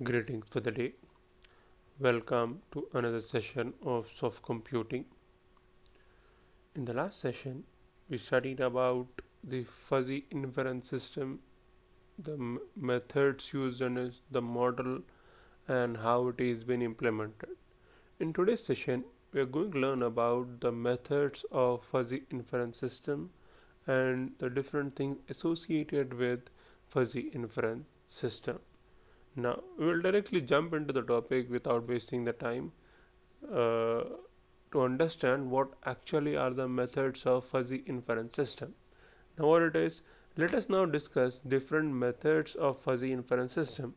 Greetings for the day. Welcome to another session of soft computing. In the last session, we studied about the fuzzy inference system, the methods used in it, the model, and how it is being implemented. In today's session, we are going to learn about the methods of fuzzy inference system and the different things associated with fuzzy inference system. Now, we will directly jump into the topic without wasting the time uh, to understand what actually are the methods of fuzzy inference system. Now, what it is, let us now discuss different methods of fuzzy inference system.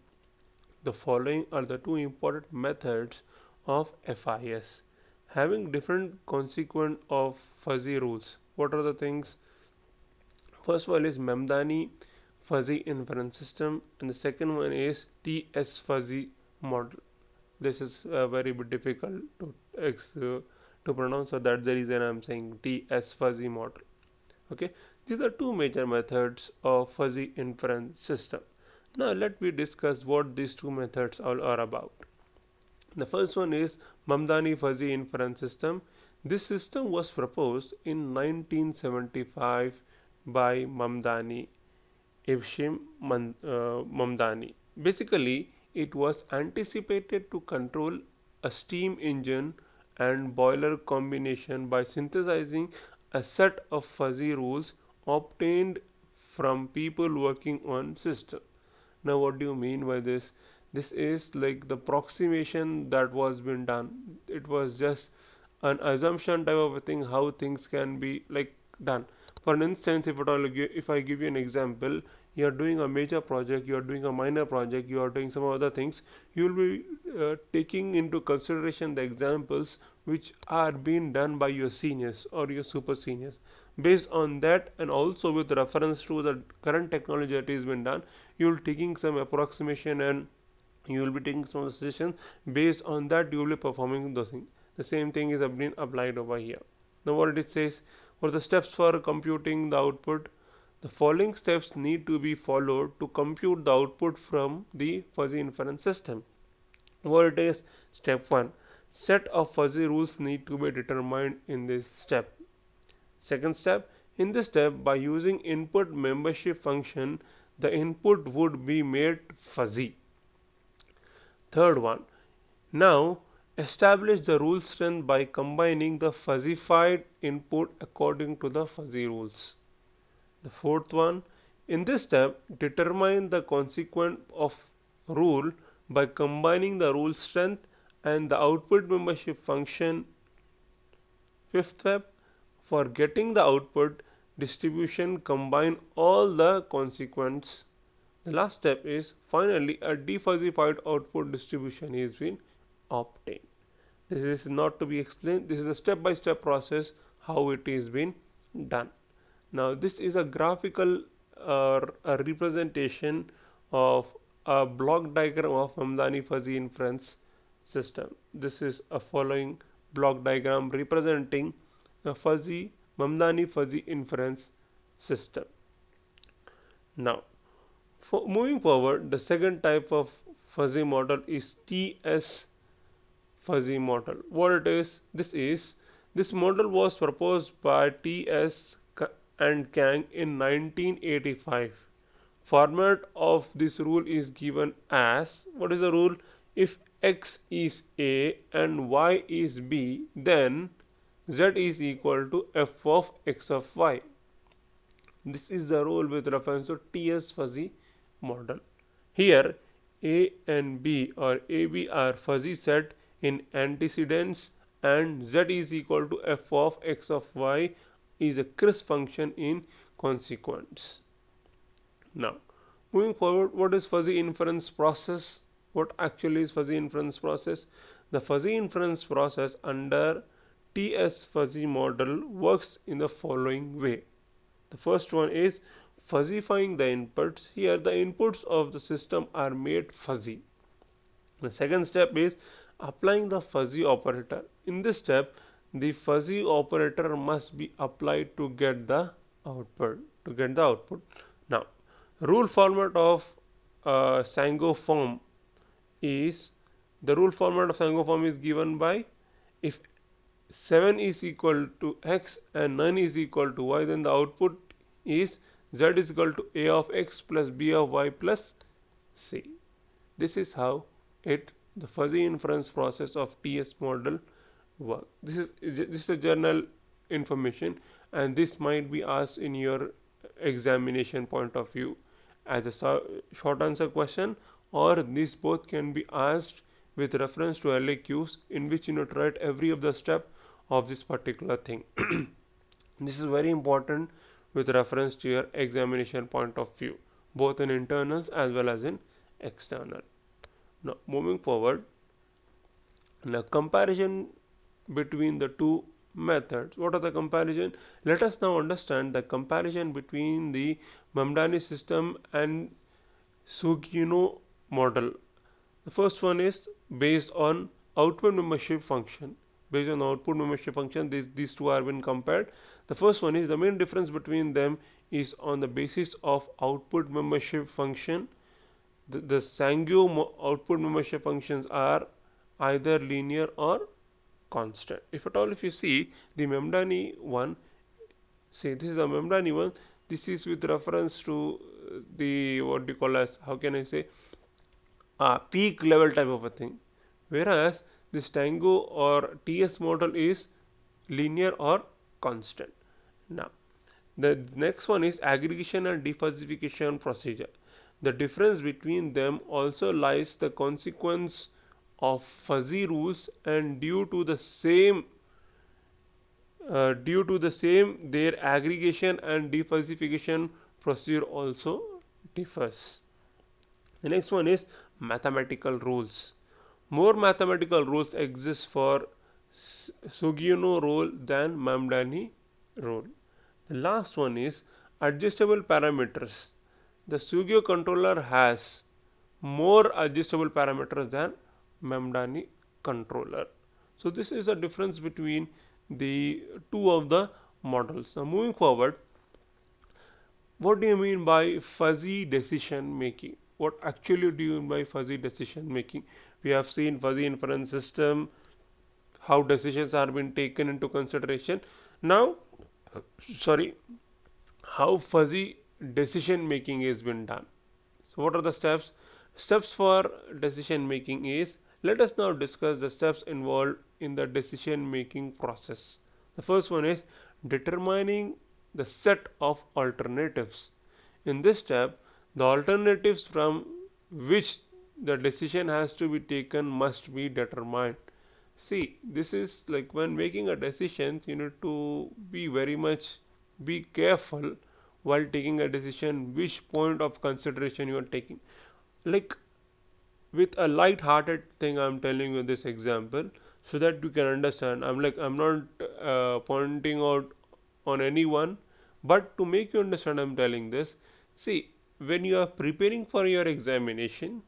The following are the two important methods of FIS, having different consequent of fuzzy rules. What are the things? First one is Mamdani fuzzy inference system, and the second one is TS fuzzy model. This is very bit difficult to pronounce, so that's the reason I'm saying TS fuzzy model. Okay, these are two major methods of fuzzy inference system. Now let me discuss what these two methods all are about. The first one is Mamdani fuzzy inference system. This system was proposed in 1975 by Mamdani Evshim Mamdani. Basically, it was anticipated to control a steam engine and boiler combination by synthesizing a set of fuzzy rules obtained from people working on system. Now, what do you mean by this? This is like the approximation that was been done. It was just an assumption type of a thing how things can be like done. For instance, if I give you an example, you are doing a major project, you are doing a minor project, you are doing some other things, you will be taking into consideration the examples which are being done by your seniors or your super seniors. Based on that, and also with reference to the current technology that is being done, you will taking some approximation and you will be taking some suggestions. Based on that, you will be performing those things. The same thing is being applied over here. Now what it says, for the steps for computing the output, the following steps need to be followed to compute the output from the fuzzy inference system. What it is, step 1, set of fuzzy rules need to be determined in this step. Second step, in this step, by using input membership function, the input would be made fuzzy. Third one, now establish the rule strength by combining the fuzzified input according to the fuzzy rules. The fourth one, in this step, determine the consequent of rule by combining the rule strength and the output membership function. Fifth step, for getting the output distribution, combine all the consequents. The last step is finally a defuzzified output distribution is being obtained. This is not to be explained. This is a step-by-step process how it is being done. Now this is a graphical a representation of a block diagram of Mamdani fuzzy inference system. This is a following block diagram representing the Mamdani fuzzy inference system. Now, moving forward, the second type of fuzzy model is TS fuzzy model. What it is, this model was proposed by T.S. and Kang in 1985. Format of this rule is given as, what is the rule? If x is a and y is b, then z is equal to f of x of y. This is the rule with reference to TS fuzzy model. Here a and b or ab are fuzzy set in antecedents and z is equal to f of x of y is a crisp function in consequence. Now moving forward, what is fuzzy inference process? What actually is fuzzy inference process? The fuzzy inference process under TS fuzzy model works in the following way. The first one is fuzzifying the inputs. Here the inputs of the system are made fuzzy. The second step is applying the fuzzy operator. In this step, the fuzzy operator must be applied to get the output. Now, rule format of Sango form is the rule format of Sango form is given by if 7 is equal to x and 9 is equal to y, then the output is z is equal to a of x plus b of y plus c. This is how the fuzzy inference process of TS model work. This is a general information, and this might be asked in your examination point of view as a short answer question, or these both can be asked with reference to LAQs in which you need to write every of the step of this particular thing. This is very important with reference to your examination point of view, both in internals as well as in external. Now moving forward, now comparison between the two methods. What are the comparison? Let us now understand the comparison between the Mamdani system and Sugino model. The first one is based on output membership function. Based on output membership function, these two are been compared. The first one is the main difference between them is on the basis of output membership function. The Sangyo output membership functions are either linear or constant. If at all, if you see the Mamdani one, say this is the Mamdani one, this is with reference to the what do you call as, how can I say, peak level type of a thing, whereas this Tango or TS model is linear or constant. Now the next one is aggregation and defuzzification procedure. The difference between them also lies the consequence of fuzzy rules, and due to the same their aggregation and defuzzification procedure also differs. The next one is mathematical rules. More mathematical rules exist for Sugino rule than Mamdani rule. The last one is adjustable parameters. The Sugio controller has more adjustable parameters than Mamdani controller. So this is the difference between the two of the models. Now moving forward, what do you mean by fuzzy decision making? What actually do you mean by fuzzy decision making? We have seen fuzzy inference system, how decisions are being taken into consideration. Now, sorry, how fuzzy decision making is been done. So what are the steps? Steps for decision making is, let us now discuss the steps involved in the decision making process. The first one is determining the set of alternatives. In this step, the alternatives from which the decision has to be taken must be determined. See, this is like when making a decision, you need to be very much be careful while taking a decision which point of consideration you are taking. Like with a light-hearted thing, I'm telling you this example so that you can understand. I'm not pointing out on anyone, but to make you understand, I'm telling this. See, when you are preparing for your examination,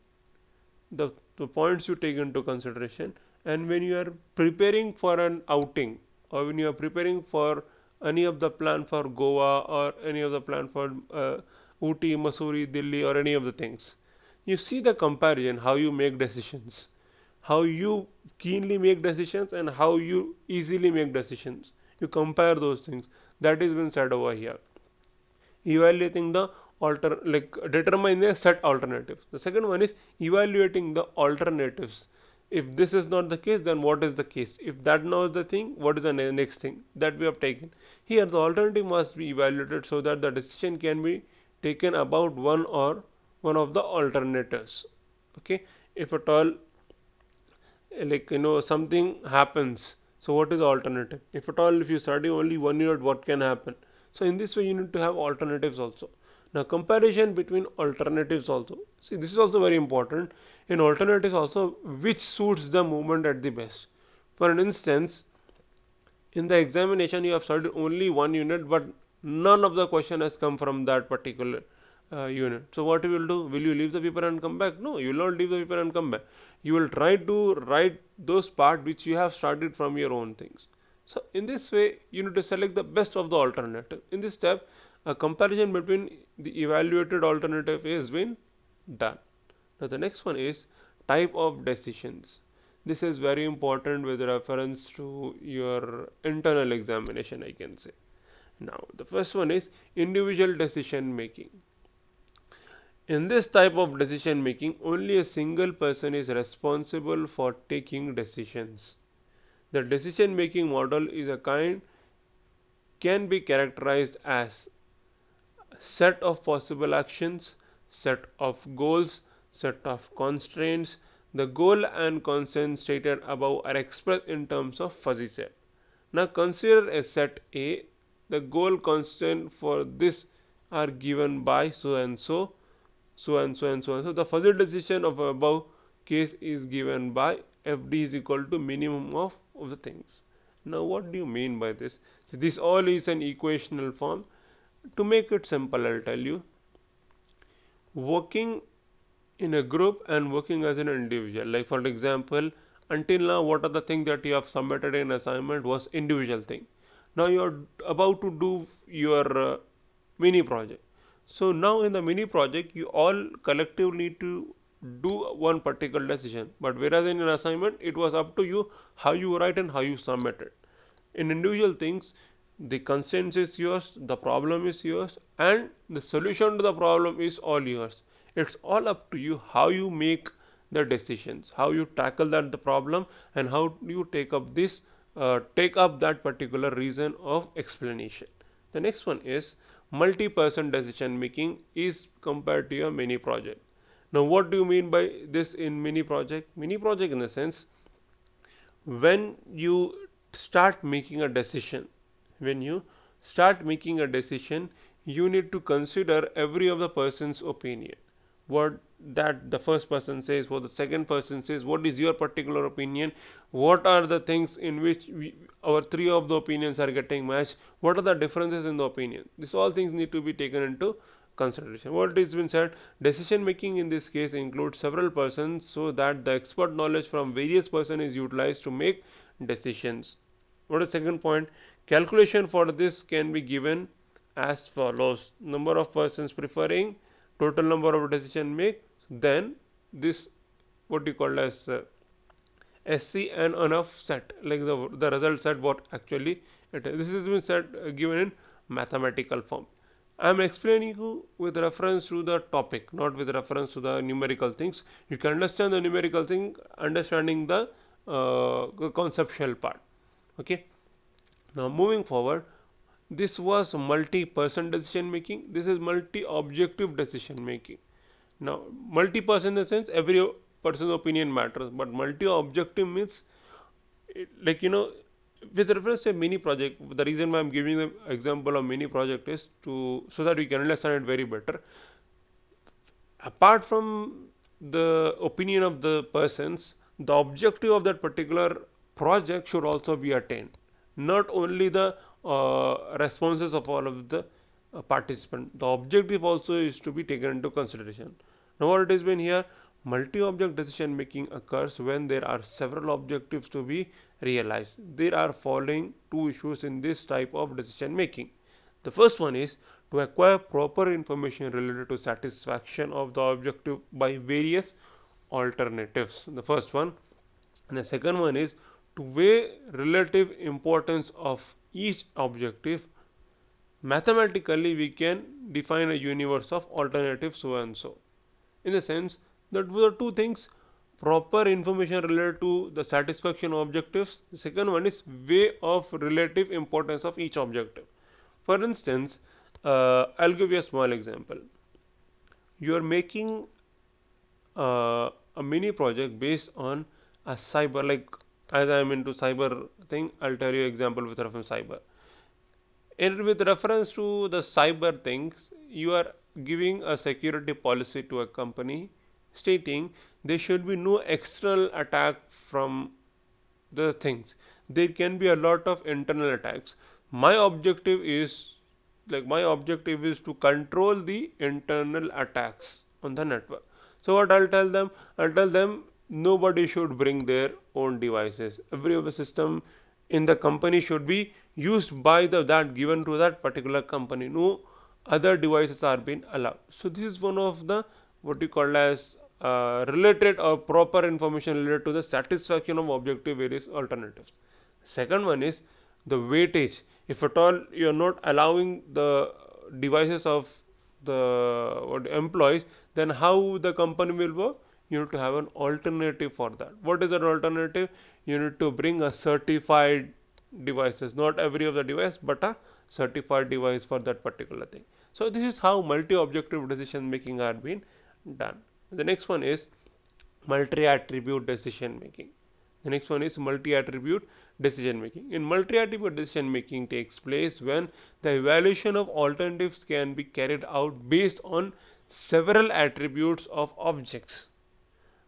the points you take into consideration, and when you are preparing for an outing, or when you are preparing for any of the plan for Goa or any of the plan for Ooty, Mussoorie, Delhi, or any of the things, you see the comparison, how you make decisions, how you keenly make decisions, and how you easily make decisions. You compare those things. That is been said over here. Evaluating the determine the set alternatives. The second one is evaluating the alternatives. If this is not the case, then what is the case? If that now is the thing, what is the next thing that we have taken? Here the alternative must be evaluated so that the decision can be taken about one or one of the alternatives. Okay, if at all something happens, so what is the alternative? If at all if you study only 1 unit, what can happen? So in this way you need to have alternatives also. Now comparison between alternatives also, see this is also very important. In alternatives also, which suits the movement at the best. For an instance, in the examination you have studied only 1 unit, but none of the question has come from that particular unit. So what you will do? Will you leave the paper and come back? No, you will not leave the paper and come back. You will try to write those parts which you have studied from your own things. So in this way you need to select the best of the alternative. In this step, a comparison between the evaluated alternative is been done. Now the next one is type of decisions. This is very important with reference to your internal examination, I can say. Now, the first one is individual decision making. In this type of decision making, only a single person is responsible for taking decisions. The decision making model is a kind can be characterized as set of possible actions, set of goals, set of constraints. The goal and constraint stated above are expressed in terms of fuzzy set. Now consider a set A. The goal constant for this are given by so and so, so and so and so and so. The fuzzy decision of above case is given by FD is equal to minimum of the things. Now what do you mean by this? So this all is an equational form. To make it simple, I'll tell you. Working in a group and working as an individual. Like for example, until now, what are the things that you have submitted in assignment was individual thing. Now you are about to do your mini project. So now in the mini project, you all collectively need to do one particular decision. But whereas in an assignment, it was up to you how you write and how you submit it. In individual things, the constraint is yours, the problem is yours, and the solution to the problem is all yours. It's all up to you how you make the decisions, how you tackle that the problem, and how you take up that particular reason of explanation. The next one is multi-person decision making is compared to a mini project. Now, what do you mean by this in mini project? Mini project in the sense when you start making a decision, when you start making a decision, you need to consider every of the person's opinion, what that the first person says, what the second person says, what is your particular opinion, what are the things in which our three of the opinions are getting matched, what are the differences in the opinion. These all things need to be taken into consideration. What has been said, decision making in this case includes several persons so that the expert knowledge from various persons is utilized to make decisions. What is second point? Calculation for this can be given as follows: number of persons preferring, total number of decision make, then this what you call as SC and enough set, like the result set what actually it is. This has been set given in mathematical form. I am explaining you with reference to the topic, not with reference to the numerical things. You can understand the numerical thing, understanding the conceptual part. Okay. Now moving forward, this was multi-person decision making. This is multi-objective decision making. Now, multi-person in the sense every person's opinion matters, but multi-objective means like with reference to a mini project. The reason why I'm giving the example of mini project is to so that we can understand it very better. Apart from the opinion of the persons, the objective of that particular project should also be attained. Not only the responses of all of the participants. The objective also is to be taken into consideration. Now what it has been here, multi-object decision making occurs when there are several objectives to be realized. There are following two issues in this type of decision making. The first one is to acquire proper information related to satisfaction of the objective by various alternatives. The first one. And the second one is to weigh relative importance of each objective. Mathematically, we can define a universe of alternatives so and so. In the sense that there are two things: proper information related to the satisfaction of objectives. The second one is way of relative importance of each objective. For instance, I'll give you a small example. You are making a mini project based on a cyber, like as I am into cyber thing, I'll tell you example with reference to cyber. And with reference to the cyber things, you are giving a security policy to a company stating there should be no external attack from the things. There can be a lot of internal attacks. My objective is to control the internal attacks on the network. So what I'll tell them? I'll tell them nobody should bring their own devices. Every of the system in the company should be used by that given to that particular company. No other devices are being allowed. So this is one of the what you call as related or proper information related to the satisfaction of objective various alternatives. Second one is the weightage. If at all you are not allowing the devices of the employees, then how the company will work? You need to have an alternative for that. What is that alternative? You need to bring a certified devices, not every of the device, but a certified device for that particular thing. So this is how multi-objective decision making are being done. The next one is multi-attribute decision making. The next one is multi-attribute decision making. In multi-attribute decision making takes place when the evaluation of alternatives can be carried out based on several attributes of objects.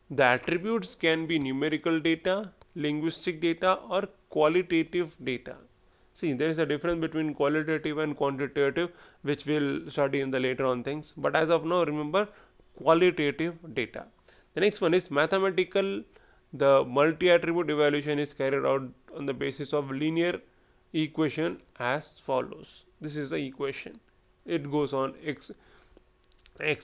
The attributes can be numerical data, linguistic data, or qualitative data. See, there is a difference between qualitative and quantitative, which we'll study in the later on things. But as of now, remember qualitative data. The next one is mathematical. The multi-attribute evaluation is carried out on the basis of linear equation as follows. This is the equation. It goes on x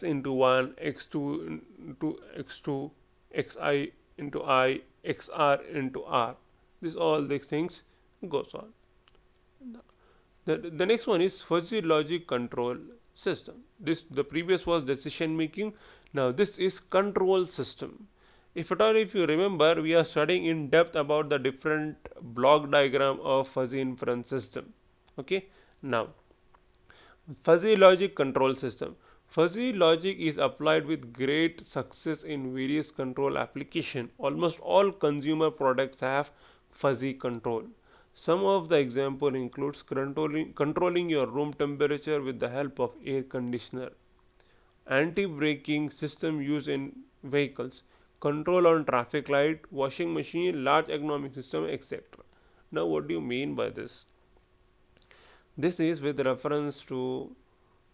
into 1, x2 into x2, xi into I, xr into r. This all these things goes on. The next one is fuzzy logic control system. The previous was decision making. Now this is control system. If at all, if you remember, we are studying in depth about the different block diagram of fuzzy inference system. Okay. Now fuzzy logic control system. Fuzzy logic is applied with great success in various control applications. Almost all consumer products have fuzzy control. Some of the example includes controlling your room temperature with the help of air conditioner, anti-braking system used in vehicles, control on traffic light, washing machine, large ergonomic system, etc. Now what do you mean by this? This is with reference to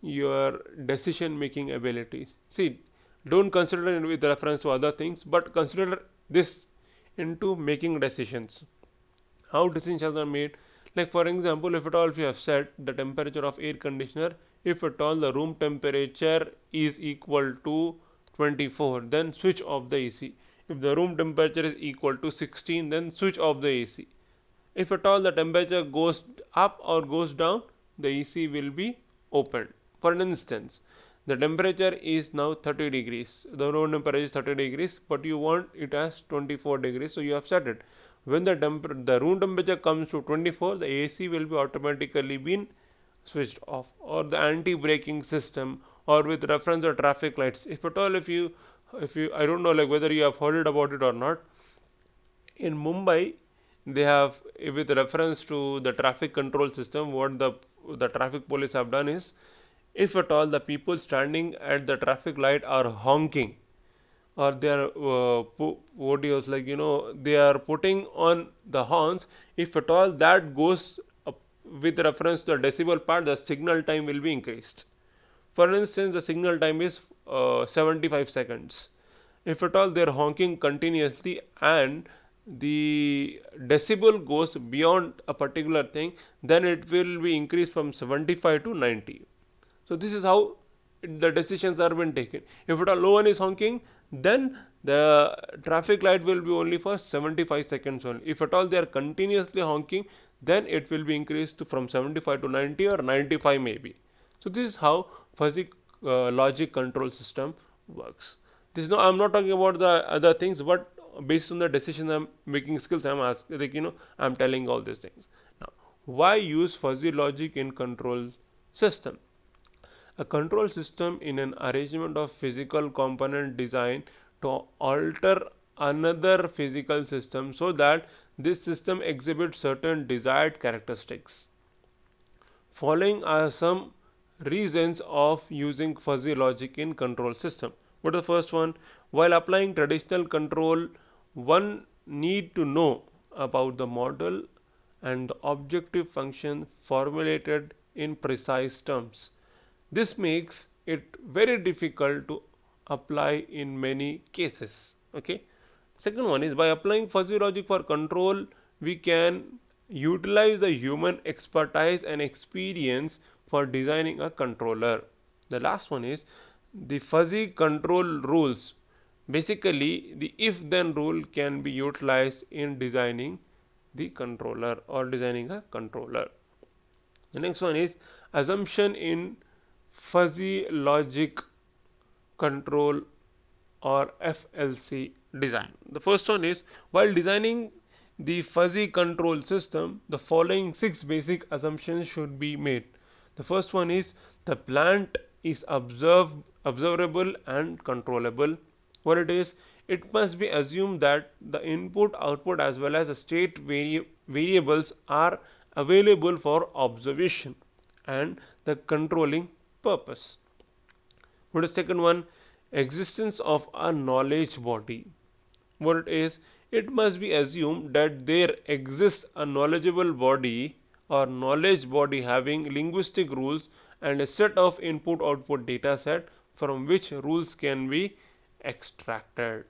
your decision making abilities. See, don't consider it with reference to other things, but consider this into making decisions. How decisions are made? Like for example, if at all if you have set the temperature of air conditioner, if at all the room temperature is equal to 24, then switch off the AC. If the room temperature is equal to 16, then switch off the AC. If at all the temperature goes up or goes down, the AC will be opened. For instance, the temperature is now 30 degrees. The room temperature is 30 degrees, but you want it as 24 degrees, so you have set it. When the room temperature comes to 24, the AC will be automatically been switched off, or the anti-braking system, or with reference to traffic lights. If at all, if you I don't know like whether you have heard about it or not. In Mumbai, they have, with reference to the traffic control system, what the traffic police have done is, if at all the people standing at the traffic light are honking, or they are they are putting on the horns, if at all that goes up with reference to the decibel part, the signal time will be increased. For instance, the signal time is 75 seconds. If at all they are honking continuously and the decibel goes beyond a particular thing, then it will be increased from 75 to 90. So this is how the decisions are being taken. If at all no one is honking, then the traffic light will be only for 75 seconds only. If at all they are continuously honking, then it will be increased to from 75 to 90 or 95 maybe. So this is how fuzzy logic control system works. This is no, I'm not talking about the other things, but based on the decision I'm making skills, I'm asking, I'm telling all these things. Now, why use fuzzy logic in control system? A control system in an arrangement of physical component designed to alter another physical system so that this system exhibits certain desired characteristics. Following are some reasons of using fuzzy logic in control system. What is the first one? While applying traditional control, one need to know about the model and the objective function formulated in precise terms. This makes it very difficult to apply in many cases. Okay. Second one is, by applying fuzzy logic for control, we can utilize the human expertise and experience for designing a controller. The last one is, the fuzzy control rules Basically, the if-then rule can be utilized in designing the controller or designing a controller. The next one is assumption in fuzzy logic control or FLC design. The first one is, while designing the fuzzy control system, the following 6 basic assumptions should be made. The first one is the plant is observable and controllable. What it is, it must be assumed that the input, output as well as the state variables are available for observation and the controlling purpose. What is second one? Existence of a knowledge body. What it is, it must be assumed that there exists a knowledgeable body or knowledge body having linguistic rules and a set of input output data set from which rules can be extracted.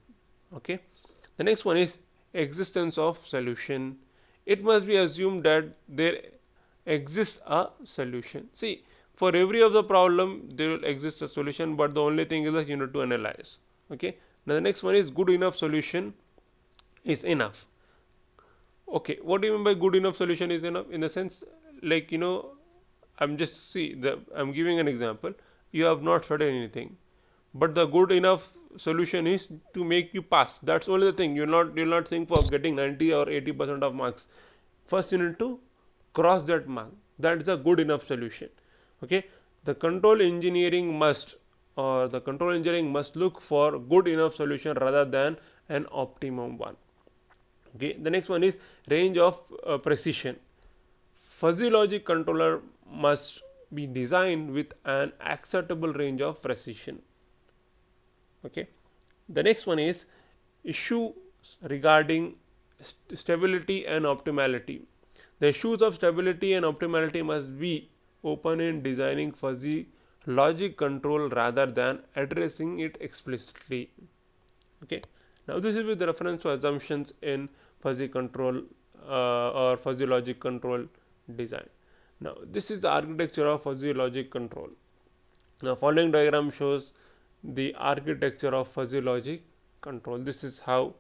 Okay. The next one is existence of solution. It must be assumed that there exists a solution. See, for every of the problem there will exist a solution, but the only thing is that you need to analyze. Okay. Now the next one is good enough solution is enough. Okay, what do you mean by good enough solution is enough? In the sense, like, I'm giving an example. You have not studied anything, but the good enough solution is to make you pass. That's only the thing. You'll not think of getting 90 or 80% of marks. First, you need to cross that mark. That's a good enough solution. Okay, the control engineering must look for good enough solution rather than an optimum one. Okay, the next one is range of precision. Fuzzy logic controller must be designed with an acceptable range of precision. Okay, the next one is issue regarding stability and optimality. The issues of stability and optimality must be open in designing fuzzy logic control rather than addressing it explicitly. Okay, now this is with reference to assumptions in fuzzy control or fuzzy logic control design. Now this is the architecture of fuzzy logic control. Now following diagram shows the architecture of fuzzy logic control. This is how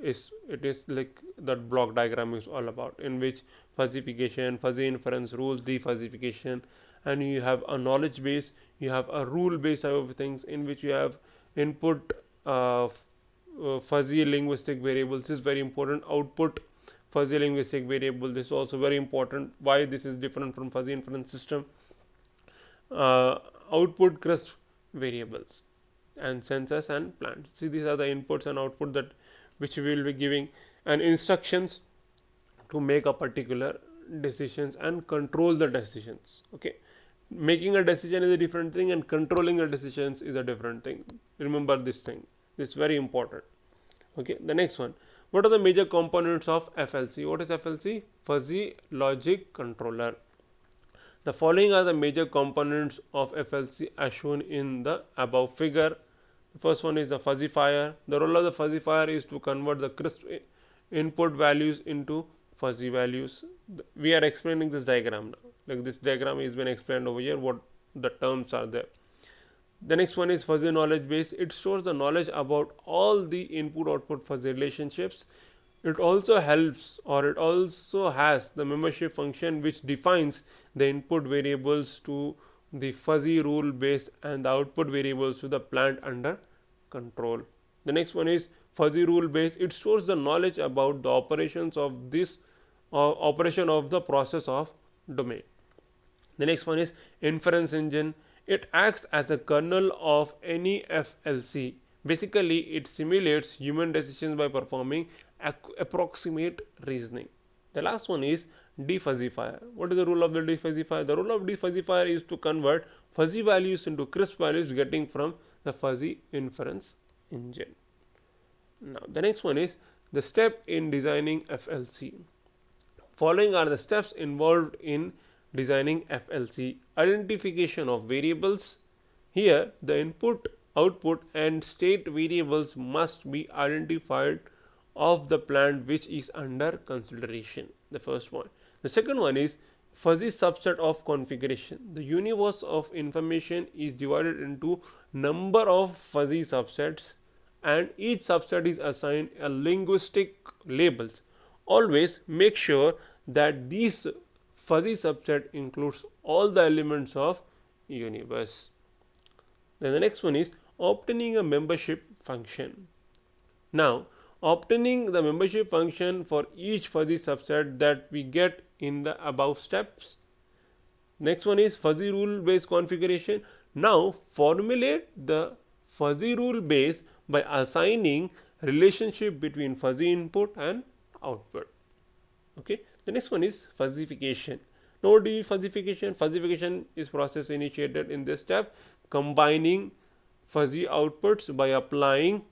it is like that block diagram is all about, in which fuzzification, fuzzy inference, rules defuzzification, and you have a knowledge base, you have a rule based type of things, in which you have input fuzzy linguistic variables. This is very important. Output fuzzy linguistic variable, this is also very important. Why this is different from fuzzy inference system? Output crisp variables and sensors and plants. See, these are the inputs and output that which we will be giving, and instructions to make a particular decisions and control the decisions. Okay, making a decision is a different thing and controlling the decisions is a different thing. Remember this thing, this is very important. Okay, the next one, what are the major components of FLC? What is FLC? Fuzzy logic controller. The following are the major components of FLC as shown in the above figure. The first one is the fuzzifier. The role of the fuzzifier is to convert the crisp input values into fuzzy values. We are explaining this diagram now. Like this diagram is been explained over here, what the terms are there. The next one is fuzzy knowledge base. It stores the knowledge about all the input output fuzzy relationships. It also helps, or it also has the membership function, which defines the input variables to the fuzzy rule base and the output variables to the plant under control. The next one is fuzzy rule base. It stores the knowledge about the operations of this operation of the process of domain. The next one is inference engine. It acts as a kernel of any FLC. Basically, it simulates human decisions by performing approximate reasoning. The last one is defuzzifier. What is the role of the defuzzifier? The role of defuzzifier is to convert fuzzy values into crisp values getting from the fuzzy inference engine. Now the next one is the step in designing FLC. Following are the steps involved in designing FLC. Identification of variables. Here the input, output and state variables must be identified of the plant which is under consideration. The first one. The second one is fuzzy subset of configuration. The universe of information is divided into number of fuzzy subsets and each subset is assigned a linguistic labels. Always make sure that these fuzzy subset includes all the elements of universe. Then the next one is obtaining a membership function. Now, obtaining the membership function for each fuzzy subset that we get in the above steps. Next one is fuzzy rule based configuration. Now, formulate the fuzzy rule base by assigning relationship between fuzzy input and output. Okay. The next one is fuzzification. Now, what is fuzzification? Fuzzification is process initiated in this step, combining fuzzy outputs by applying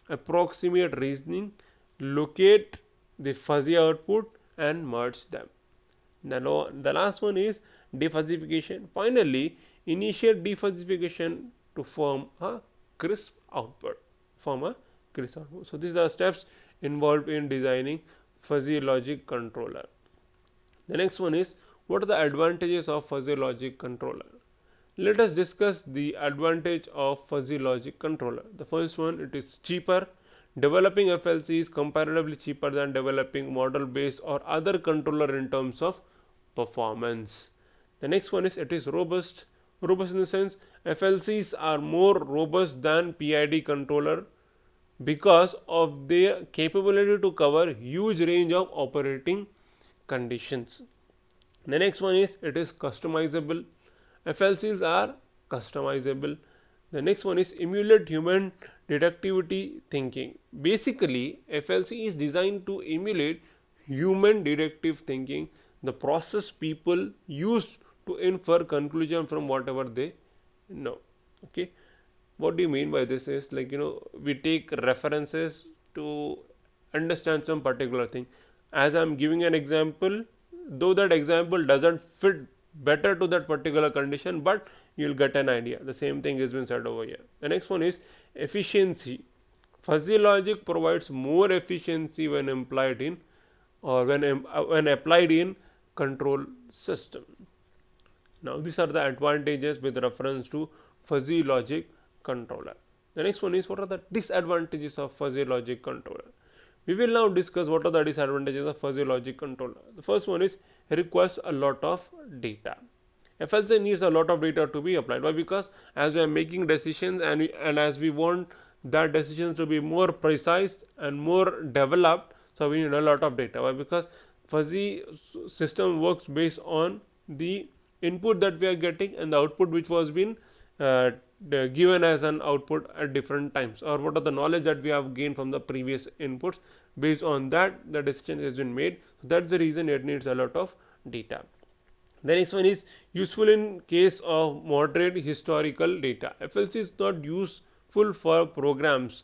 approximate reasoning, locate the fuzzy output and merge them. Now, the last one is defuzzification. Finally, initiate defuzzification to form a crisp output. So these are steps involved in designing fuzzy logic controller. The next one is what are the advantages of fuzzy logic controller? Let us discuss the advantage of fuzzy logic controller. The first one, it is cheaper. Developing FLC is comparatively cheaper than developing model based or other controller in terms of performance. The next one is it is robust. Robust in the sense FLCs are more robust than PID controller because of their capability to cover huge range of operating conditions. The next one is it is customizable. FLCs are customizable. The next one is emulate human deductivity thinking. Basically, FLC is designed to emulate human deductive thinking, the process people use to infer conclusion from whatever they know. Okay, what do you mean by this is like we take references to understand some particular thing. As I am giving an example, though that example doesn't fit better to that particular condition, but you'll get an idea. The same thing has been said over here. The next one is efficiency. Fuzzy logic provides more efficiency when implied in or when applied in control system. Now these are the advantages with reference to fuzzy logic controller. The next one is what are the disadvantages of fuzzy logic controller. We will now discuss what are the disadvantages of fuzzy logic controller. The first one is it requires a lot of data. FLC needs a lot of data to be applied. Why? Because as we are making decisions and as we want that decisions to be more precise and more developed, so we need a lot of data. Why? Because fuzzy system works based on the input that we are getting and the output which was been given as an output at different times, or what are the knowledge that we have gained from the previous inputs. Based on that, the decision has been made. So that's the reason it needs a lot of data. The next one is useful in case of moderate historical data. FLC is not useful for programs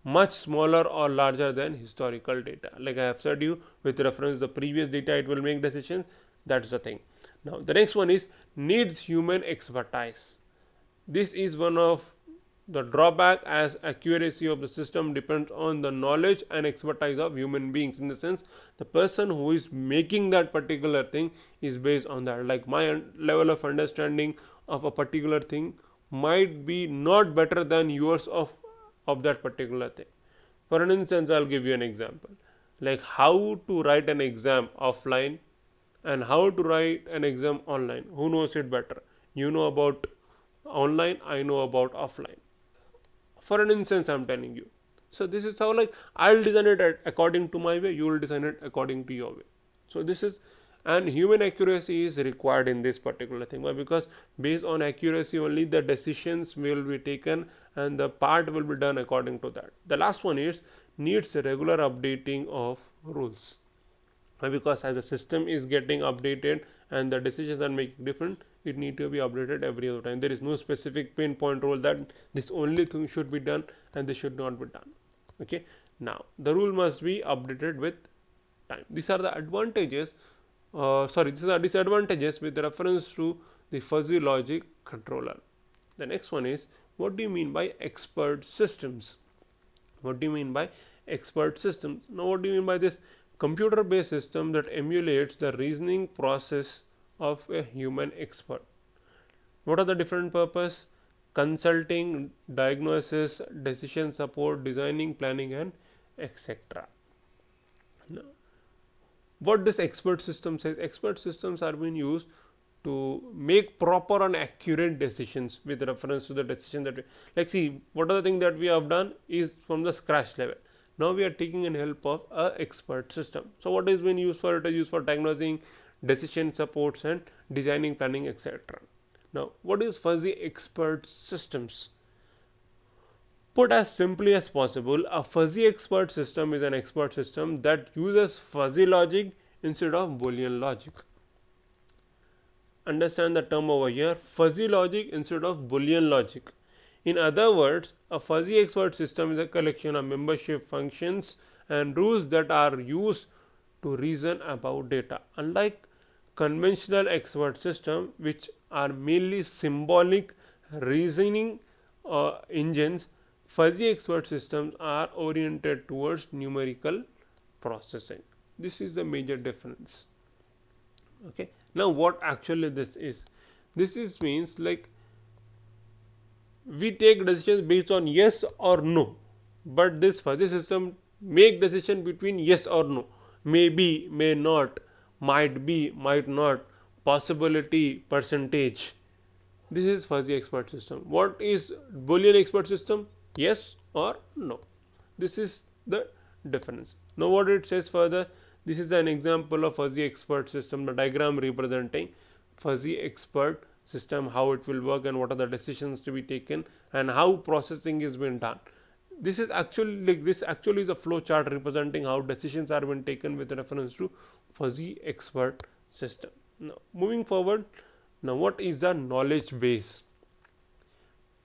much smaller or larger than historical data. Like I have said you, with reference to the previous data it will make decisions. That's the thing. Now the next one is needs human expertise. This is one of the drawback, as accuracy of the system depends on the knowledge and expertise of human beings. In the sense, the person who is making that particular thing is based on that. Like my level of understanding of a particular thing might be not better than yours of that particular thing. For an instance, I'll give you an example, like how to write an exam offline and how to write an exam online. Who knows it better? You know about online, I know about offline. For an instance, I'm telling you. So this is how, like, I'll design it according to my way, you will design it according to your way. So this is, and human accuracy is required in this particular thing. Why? Because based on accuracy only the decisions will be taken and the part will be done according to that. The last one is needs regular updating of rules. Why? Because as the system is getting updated and the decisions are making different, it need to be updated every other time. There is no specific pinpoint rule that this only thing should be done and this should not be done. Okay, now the rule must be updated with time. These are the advantages, these are disadvantages with reference to the fuzzy logic controller. The next one is what do you mean by expert systems? What do you mean by expert systems? Now what do you mean by this? Computer based system that emulates the reasoning process of a human expert. What are the different purpose? consulting, diagnosis, decision support, designing, planning, and etc. Now, what this expert system says, expert systems are being used to make proper and accurate decisions with reference to the decision that we, like, see, what are the things that we have done is from the scratch level. Now we are taking in help of a expert system. So what is being used for? It is used for diagnosing, decision supports, and designing, planning, etc. Now what is fuzzy expert systems? Put as simply as possible, a fuzzy expert system is an expert system that uses fuzzy logic instead of Boolean logic. Understand the term over here, fuzzy logic instead of Boolean logic. In other words, a fuzzy expert system is a collection of membership functions and rules that are used to reason about data. Unlike conventional expert systems, which are mainly symbolic reasoning engines, fuzzy expert systems are oriented towards numerical processing. This is the major difference. Okay, now what actually this is? This is means like we take decisions based on yes or no, but this fuzzy system make decision between yes or no, maybe, may not, might be, might not, possibility, percentage. This is fuzzy expert system. What is Boolean expert system? Yes or no. This is the difference. Now what it says further, this is an example of fuzzy expert system, the diagram representing fuzzy expert system, how it will work and what are the decisions to be taken and how processing is being done. This is actually like this actually is a flow chart representing how decisions are being taken with reference to fuzzy expert system. Now moving forward, now what is the knowledge base?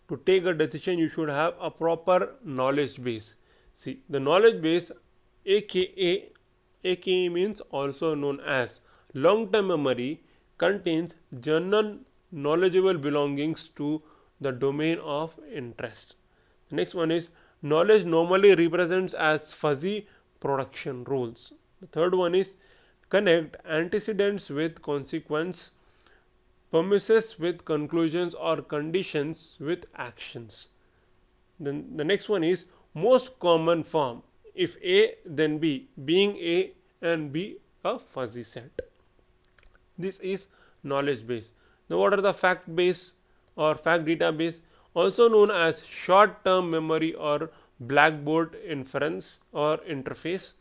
To take a decision you should have a proper knowledge base. See, the knowledge base, aka means also known as long term memory, contains general knowledgeable belongings to the domain of interest. The next one is knowledge normally represents as fuzzy production rules. The third one is connect antecedents with consequence, premises with conclusions, or conditions with actions. Then the next one is most common form, if A then B, being A and B a fuzzy set. This is knowledge base. Now what are the fact base or fact database, also known as short term memory or blackboard inference or interface,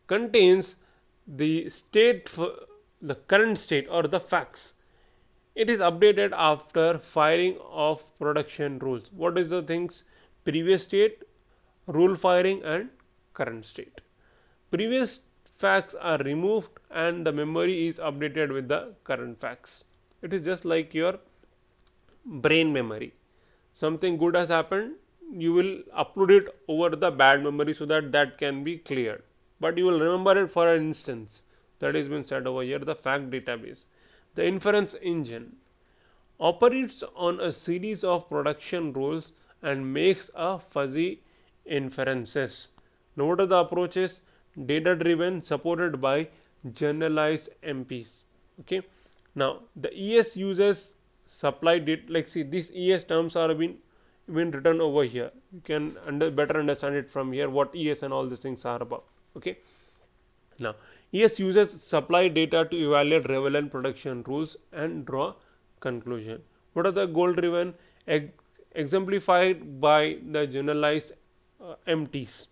contains the state, the current state or the facts. It is updated after firing of production rules. What is the things? Previous state, rule firing, and current state. Previous facts are removed and the memory is updated with the current facts. It is just like your brain memory. Something good has happened, you will upload it over the bad memory so that that can be cleared, but you will remember it for an instance. That is been said over here, the fact database. The inference engine operates on a series of production rules and makes a fuzzy inferences. Now what are the approaches? Data driven, supported by generalized MPs. Okay, now the ES uses supply data, like see these ES terms are been written over here. You can better understand it from here what ES and all these things are about. Okay, now ES uses supply data to evaluate relevant production rules and draw conclusion. What are the goal driven? Exemplified by the generalized MTs.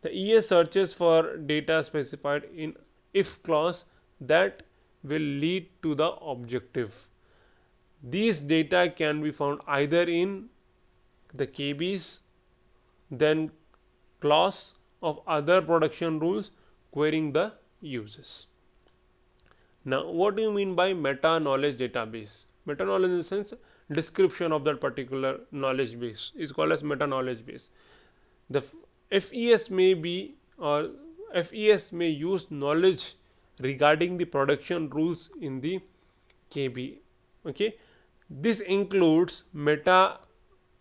The ES searches for data specified in if clause that will lead to the objective. These data can be found either in the KBs, then clause of other production rules querying the uses. Now what do you mean by meta knowledge database? Meta knowledge in the sense description of that particular knowledge base is called as meta knowledge base. The FES may be or FES may use knowledge regarding the production rules in the KB. Okay, this includes meta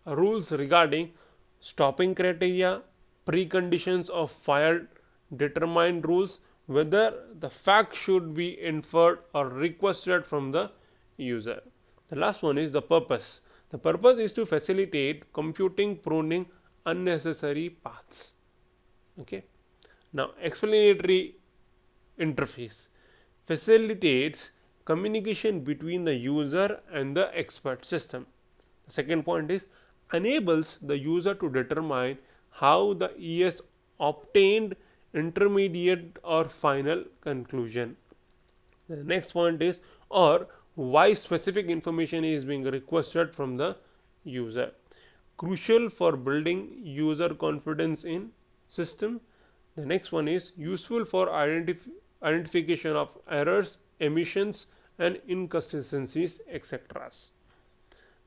rules regarding stopping criteria, preconditions of fire, determined rules, whether the fact should be inferred or requested from the user. The last one is the purpose. The purpose is to facilitate computing pruning unnecessary paths. Okay. Now, explanatory interface facilitates communication between the user and the expert system. The second point is enables the user to determine how the ES obtained intermediate or final conclusion. The next point is or why specific information is being requested from the user. Crucial for building user confidence in system. The next one is useful for identification of errors, emissions and inconsistencies, etc.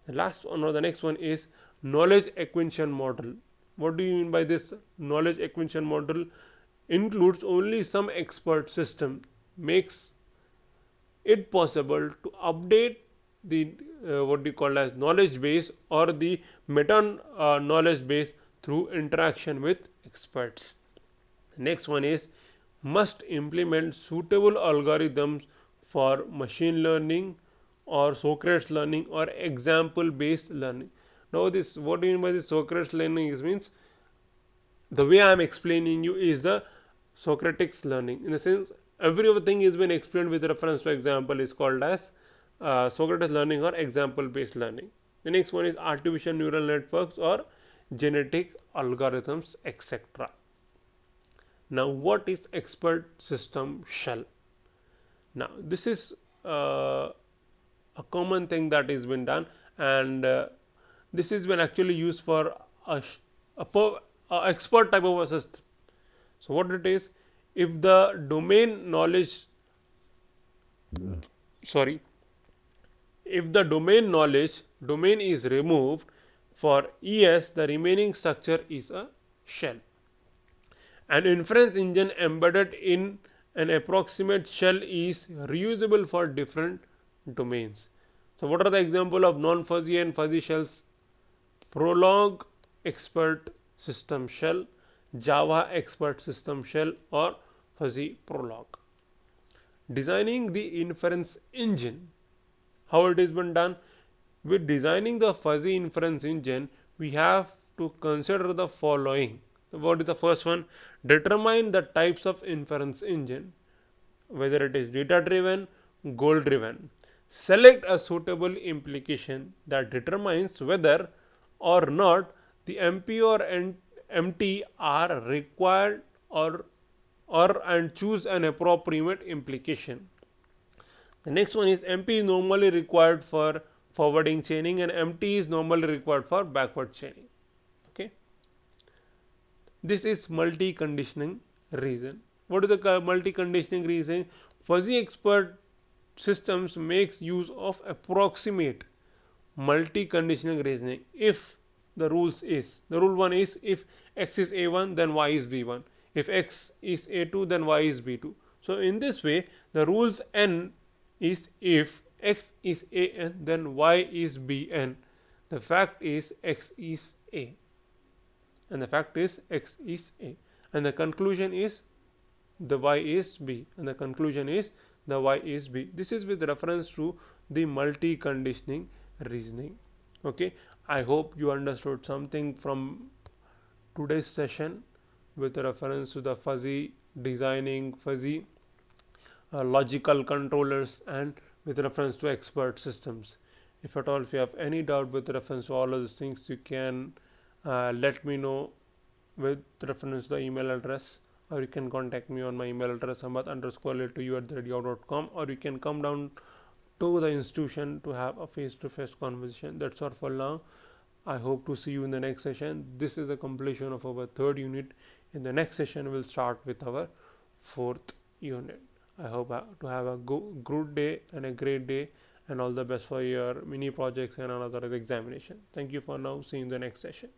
The last one or the next one is knowledge acquisition model. What do you mean by this? Knowledge acquisition model includes only some expert system, makes it possible to update the what you call as knowledge base or the meta knowledge base through interaction with experts. Next one is must implement suitable algorithms for machine learning or Socrates learning or example based learning. Now this what do you mean by this Socrates learning is means the way I am explaining you is the Socratic learning, in the sense everything is been explained with reference to example is called as Socrates learning or example based learning. The next one is artificial neural networks or genetic algorithms, etc. Now what is expert system shell? Now this is a common thing that is been done, and this is been actually used for a expert type of a system. So what it is, if the domain knowledge sorry if the domain is removed for ES, the remaining structure is a shell. An inference engine embedded in an approximate shell is reusable for different domains. So what are the example of non-fuzzy and fuzzy shells? Prolog expert system shell, Java expert system shell or fuzzy Prolog. Designing the inference engine. How it has been done? With designing the fuzzy inference engine, we have to consider the following. What is the first one? Determine the types of inference engine, whether it is data driven, goal driven. Select a suitable implication that determines whether or not the MP or MT are required or and choose an appropriate implication. The next one is MP is normally required for forwarding chaining and MT is normally required for backward chaining. Okay. This is multi-conditioning reason. What is the multi-conditioning reason? Fuzzy expert systems makes use of approximate multi-conditioning reasoning. If the rule 1 is if x is a1 then y is b1, if x is a2 then y is b2. So in this way the rules n is if x is an then y is bn, the fact is x is a, and the fact is x is a, and the conclusion is the y is b, and the conclusion is the y is b. This is with reference to the multi-conditioning reasoning. Okay, I hope you understood something from today's session with reference to the fuzzy designing, fuzzy logical controllers, and with reference to expert systems. If at all if you have any doubt with reference to all of these things, you can let me know with reference to the email address, or you can contact me on my email address sampath_letu@yahoo.com, or you can come down to the institution to have a face-to-face conversation. That's all for now. I hope to see you in the next session. This is the completion of our third unit. In the next session we'll start with our fourth unit. I hope to have a good day and a great day, and all the best for your mini projects and another examination. Thank you for now. See you in the next session.